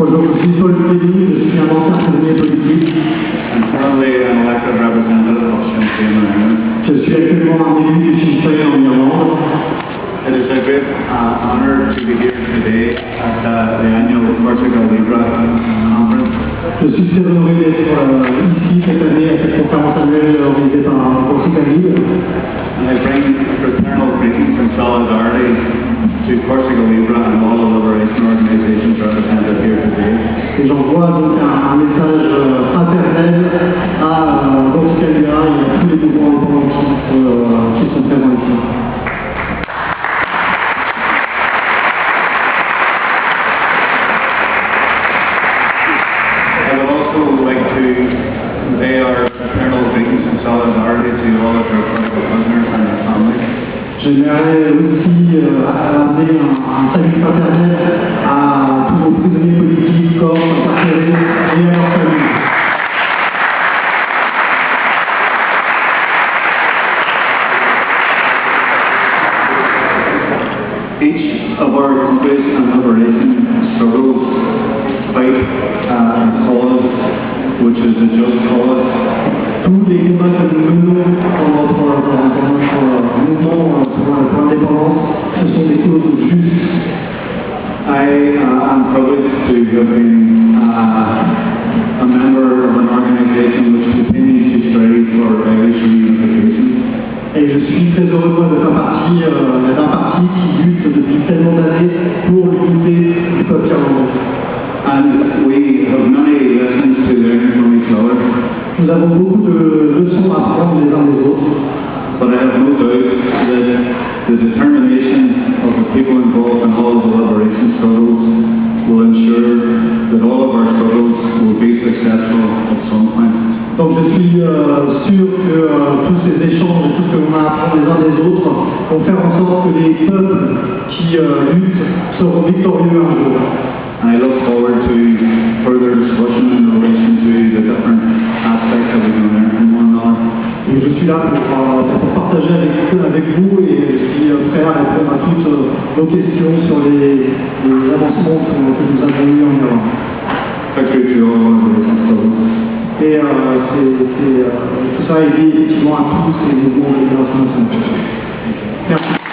Bonjour, je suis Paul Kelly, je suis un ancien prisonnier politique. I'm currently an elected representative of Sinn Féin in Ireland. Je suis actuellement un élu du Sinn Féin en Irlande. It is a great honor to be here today at the annual Portugal Libre conference. Je suis très honoré d'être ici cette année à cette conférence annuelle organisée par Portugal Libre. And I bring fraternal greetings and solidarity to Portugal Libre and all the liberation organizations represented here today. Et j'envoie donc un message fraternel à Portugal Libre et à tous les mouvements indépendantistes qui sont présents ici. I would also like to convey our fraternal greetings and solidarity to all of our political prisoners and their families. J'aimerais aussi amener un salut fraternel à tous nos prisonniers politiques, corps, incarcérés et à leurs familles. Each of our countries and liberation struggles fight a cause which is a just cause. Tous les combats que nous menons pour notre mouvement pour l'indépendance, ce sont des causes justes. I am privileged to have been a member of an organization which continues to strive for Irish reunification. Et je suis très heureux de faire partie d'un parti qui lutte depuis tellement d'années pour l'unité du peuple irlandais. And we have many lessons to learn from each other. Nous avons beaucoup de leçons à apprendre les uns des autres. But I have no doubt that the determination of the people involved in all of the liberation struggles will ensure that all of our struggles will be successful at some point. Donc je suis sûr que tous ces échanges et tout ce que l'on a à apprendre les uns des autres vont faire en sorte que les peuples qui luttent seront victorieux un jour. I look forward to further discussion in relation to the different aspects that we can learn from one another. Et je suis là pour partager avec vous et je suis prêt à répondre à toutes vos questions sur les avancements que nous avons eus en Irlande. Thank you to all of the Et tout ça est lié effectivement à tous ces mouvements de libération nationale. Merci.